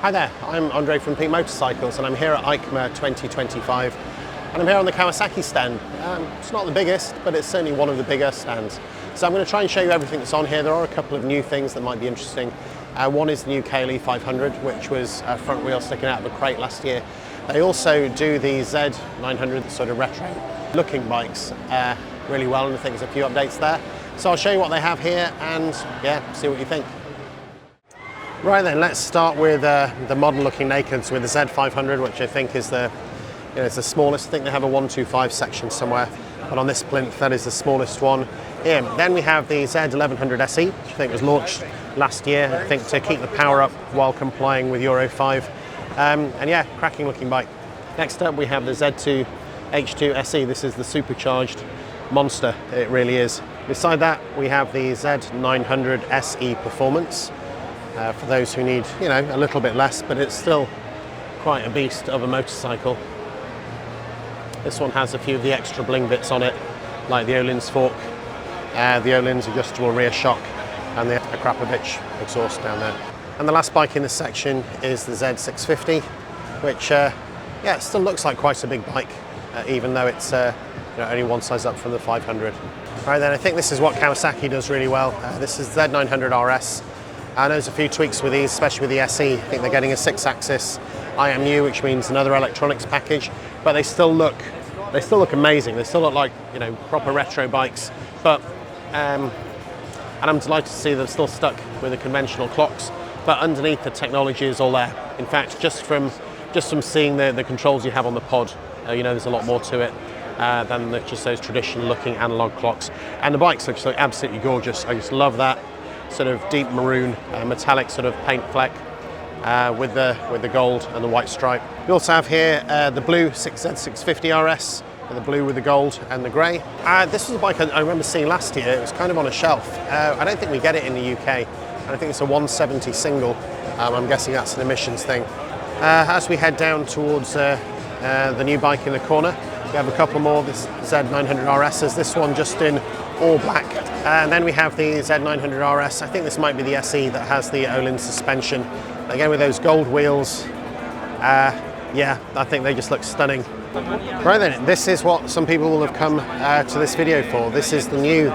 Hi there, I'm Andre from Peak Motorcycles and I'm here at EICMA 2025 and I'm here on the Kawasaki stand. It's not the biggest, but it's certainly one of the bigger stands. So I'm going to try and show you everything that's on here. There are a couple of new things that might be interesting. One is the new KLE500, which was a front wheel sticking out of a crate last year. They also do the Z900, sort of retro looking bikes really well, and I think there's a few updates there. So I'll show you what they have here and yeah, see what you think. Right then, let's start with the modern looking nakeds with the Z500, which I think is it's the smallest. I think they have a 125 section somewhere, but on this plinth that is the smallest one. Yeah. Then we have the Z1100 SE, which I think was launched last year, I think to keep the power up while complying with Euro 5. And yeah, cracking looking bike. Next up we have the Z2H2 SE. This is the supercharged monster, it really is. Beside that we have the Z900 SE Performance. For those who need, a little bit less, but it's still quite a beast of a motorcycle. This one has a few of the extra bling bits on it, like the Öhlins fork, the Öhlins adjustable rear shock, and the Akrapovic exhaust down there. And the last bike in this section is the Z650, which, it still looks like quite a big bike, even though it's only one size up from the 500. Right then, I think this is what Kawasaki does really well. This is Z900 RS. There's a few tweaks with these, especially with the SE. I think they're getting a 6-axis IMU, which means another electronics package, but they still look amazing. They still look like proper retro bikes. But and I'm delighted to see they're still stuck with the conventional clocks. But underneath, the technology is all there. In fact, just from seeing the controls you have on the pod, there's a lot more to it than just those traditional-looking analog clocks. And the bikes look absolutely gorgeous. I just love that sort of deep maroon metallic sort of paint fleck with the gold and the white stripe. We also have here the blue Z650 RS, the blue with the gold and the grey. This was a bike I remember seeing last year. It was kind of on a shelf. I don't think we get it in the UK, and I think it's a 170 single. I'm guessing that's an emissions thing. As we head down towards the new bike in the corner, we have a couple more, this Z900 RSs, this one just in all black. And then we have the Z900 RS. I think this might be the SE that has the Öhlins suspension. Again, with those gold wheels, yeah, I think they just look stunning. Right then, this is what some people will have come to this video for. This is the new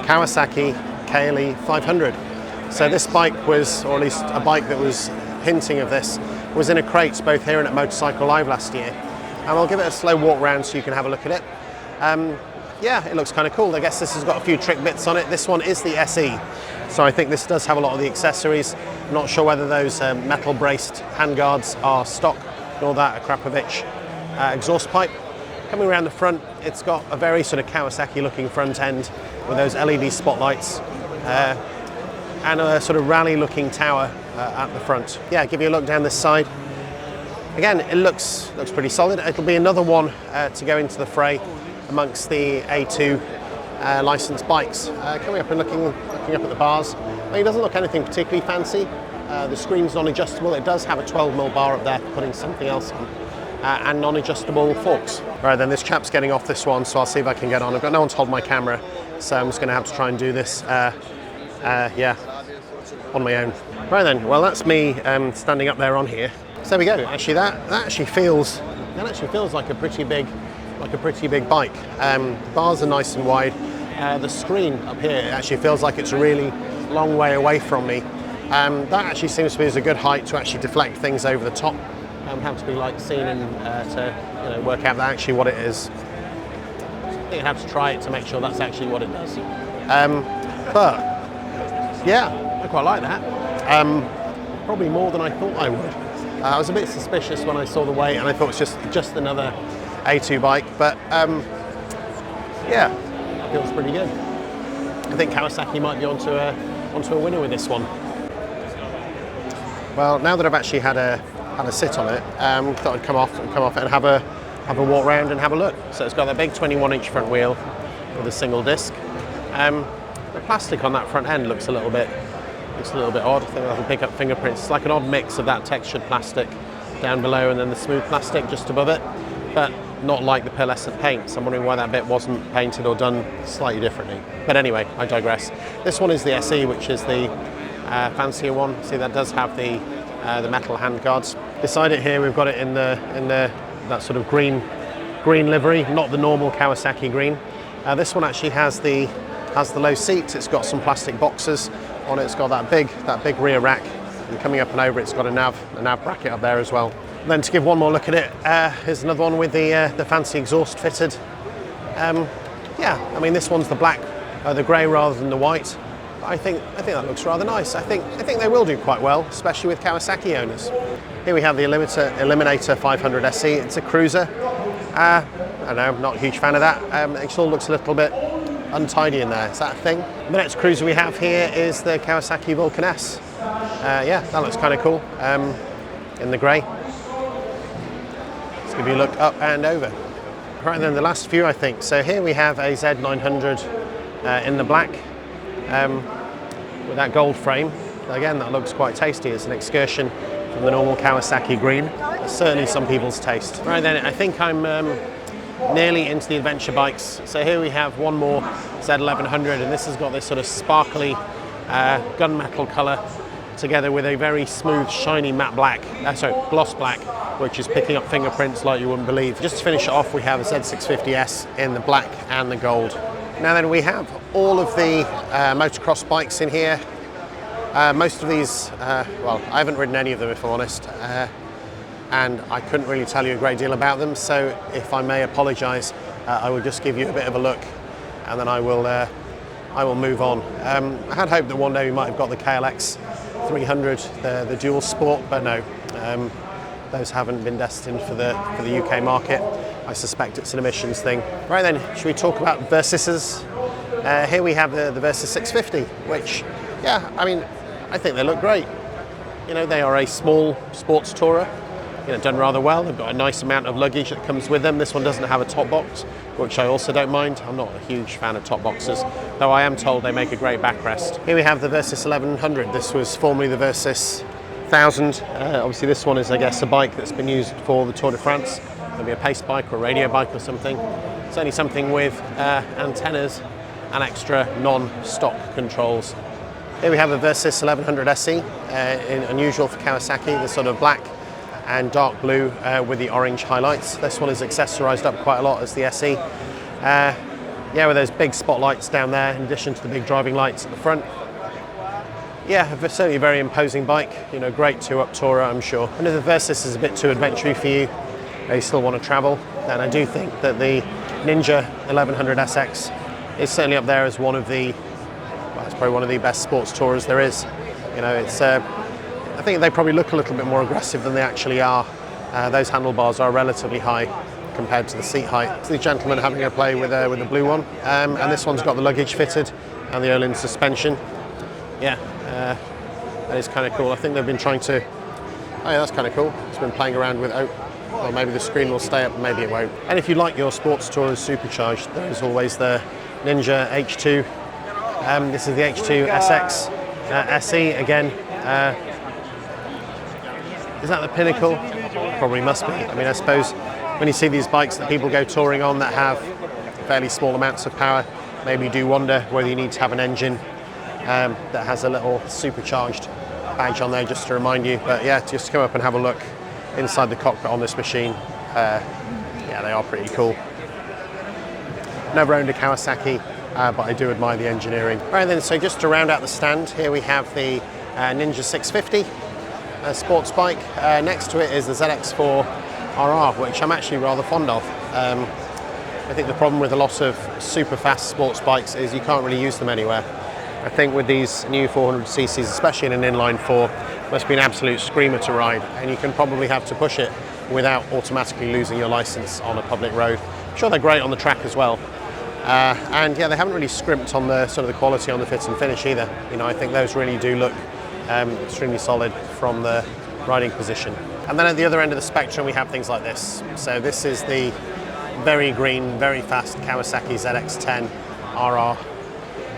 Kawasaki KLE500. So this bike was, or at least a bike that was hinting of this, was in a crate both here and at Motorcycle Live last year. And I'll give it a slow walk round so you can have a look at it. Yeah, it looks kind of cool. I guess this has got a few trick bits on it. This one is the SE, so I think this does have a lot of the accessories. I'm not sure whether those metal braced handguards are stock, nor that Akrapovic exhaust pipe. Coming around the front, it's got a very sort of Kawasaki looking front end with those LED spotlights and a sort of rally looking tower at the front. Yeah, give you a look down this side. Again, it looks pretty solid. It'll be another one to go into the fray amongst the A2 licensed bikes. Coming up and looking up at the bars, it doesn't look anything particularly fancy. The screen's non-adjustable. It does have a 12mm bar up there for putting something else on, and non-adjustable forks. Right then, this chap's getting off this one, so I'll see if I can get on. I've got no one to hold my camera, so I'm just going to have to try and do this, yeah, on my own. Right then, well that's me standing up there on here. So there we go. Actually, that actually feels like a pretty big bike. The bars are nice and wide. The screen up here actually feels like it's a really long way away from me. That actually seems to be a good height to actually deflect things over the top. Have to be seen and to work out actually what it is. I think I'd have to try it to make sure that's actually what it does. But yeah, I quite like that. Probably more than I thought I would. I was a bit suspicious when I saw the weight, and I thought it was just another A2 bike, but yeah, feels pretty good. I think Kawasaki might be onto a winner with this one. Well, now that I've actually had a sit on it, thought I'd come off it and have a walk round and have a look. So it's got that big 21-inch front wheel with a single disc. The plastic on that front end looks a little bit odd. I think I can pick up fingerprints. It's like an odd mix of that textured plastic down below and then the smooth plastic just above it, but not like the pearlescent paint. So I'm wondering why that bit wasn't painted or done slightly differently. But anyway, I digress. This one is the SE, which is the fancier one. See, that does have the the metal handguards. Beside it here, we've got it in that sort of green livery, not the normal Kawasaki green. This one actually has the low seat. It's got some plastic boxes on it. It's got that big rear rack, and coming up and over, it's got a nav bracket up there as well. And then to give one more look at it, here's another one with the fancy exhaust fitted. Yeah, I mean this one's the black, the grey rather than the white. I think that looks rather nice. I think they will do quite well, especially with Kawasaki owners. Here we have the Eliminator 500 SE. It's a cruiser. I don't know, I'm not a huge fan of that. It all looks a little bit untidy in there. Is that a thing? The next cruiser we have here is the Kawasaki Vulcan S. Yeah, that looks kind of cool in the grey. Let's give you a look up and over. Right then, the last few I think. So here we have a Z900 in the black with that gold frame. Again, that looks quite tasty. It's an excursion from the normal Kawasaki green. It's certainly some people's taste. Right then, I think I'm nearly into the adventure bikes. So here we have one more Z1100, and this has got this sort of sparkly gunmetal colour together with a very smooth, shiny matte black, gloss black, which is picking up fingerprints like you wouldn't believe. Just to finish it off, we have a Z650S in the black and the gold. Now then, we have all of the motocross bikes in here. Most of these, well, I haven't ridden any of them if I'm honest, and I couldn't really tell you a great deal about them, so if I may apologise, I will just give you a bit of a look and then I will move on. I had hoped that one day we might have got the KLX300, the dual sport, but no, those haven't been destined for the UK market. I suspect it's an emissions thing. Right then, should we talk about Versys? Here we have the Versys 650, which, yeah, I mean, I think they look great. You know, they are a small sports tourer, you know, done rather well. They've got a nice amount of luggage that comes with them. This one doesn't have a top box, which I also don't mind. I'm not a huge fan of top boxes, though I am told they make a great backrest. Here we have the Versys 1100. This was formerly the Versys 1000. Obviously this one is, I guess, a bike that's been used for the Tour de France. Maybe a pace bike or a radio bike or something. It's only something with antennas and extra non-stock controls. Here we have a Versys 1100 SE, unusual for Kawasaki, the sort of black and dark blue with the orange highlights. This one is accessorized up quite a lot as the SE. Yeah, with those big spotlights down there in addition to the big driving lights at the front. Yeah, certainly a very imposing bike, you know, great two-up tourer, I'm sure. And if the Versys is a bit too adventure-y for you, you still want to travel, then I do think that the Ninja 1100 SX is certainly up there as one of the, well, it's probably one of the best sports tourers there is. You know, it's, I think they probably look a little bit more aggressive than they actually are. Those handlebars are relatively high compared to the seat height. It's the gentleman having a play with the blue one, and this one's got the luggage fitted and the Öhlins suspension. Yeah, that is kind of cool. I think they've been trying to, oh yeah, that's kind of cool. It's been playing around with, well, maybe the screen will stay up, maybe it won't. And if you like your sports tourers supercharged, there is always the Ninja H2. This is the H2 SX SE again. Is that the pinnacle? Probably must be. I mean, I suppose when you see these bikes that people go touring on that have fairly small amounts of power, maybe you do wonder whether you need to have an engine that has a little supercharged badge on there just to remind you. But yeah, just come up and have a look inside the cockpit on this machine. Yeah, they are pretty cool. Never owned a Kawasaki, but I do admire the engineering. Right then, so just to round out the stand, here we have the Ninja 650 sports bike. Next to it is the ZX4 RR, which I'm actually rather fond of. I think the problem with a lot of super fast sports bikes is you can't really use them anywhere. I think with these new 400cc's, especially in an inline four, must be an absolute screamer to ride, and you can probably have to push it without automatically losing your license on a public road. I'm sure they're great on the track as well. And yeah, they haven't really scrimped on the sort of the quality on the fit and finish either. You know, I think those really do look extremely solid from the riding position. And then at the other end of the spectrum, we have things like this. So this is the very green, very fast Kawasaki ZX10 RR.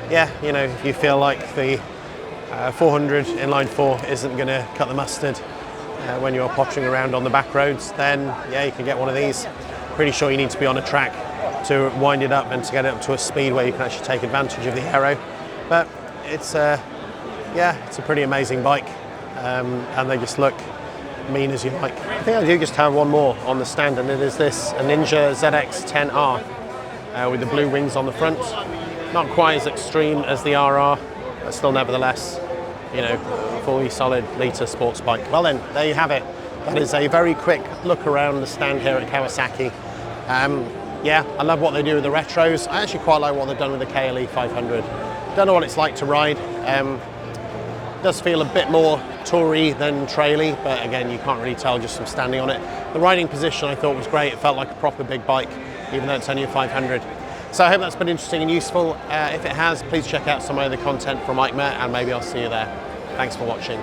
Yeah, you know, if you feel like the 400 inline 4 isn't going to cut the mustard when you're pottering around on the back roads, then yeah, you can get one of these. Pretty sure you need to be on a track to wind it up and to get it up to a speed where you can actually take advantage of the aero. But it's yeah, it's a pretty amazing bike. and they just look mean as you like. I think I do just have one more on the stand, and it is this, a Ninja ZX-10R with the blue wings on the front. Not quite as extreme as the RR, but still nevertheless, you know, fully solid litre sports bike. Well then, there you have it. That is a very quick look around the stand here at Kawasaki. Yeah, I love what they do with the retros. I actually quite like what they've done with the KLE500. Don't know what it's like to ride. Does feel a bit more toury than traily, but again, you can't really tell just from standing on it. The riding position I thought was great. It felt like a proper big bike, even though it's only a 500. So I hope that's been interesting and useful. If it has, please check out some of the content from EICMA, and maybe I'll see you there. Thanks for watching.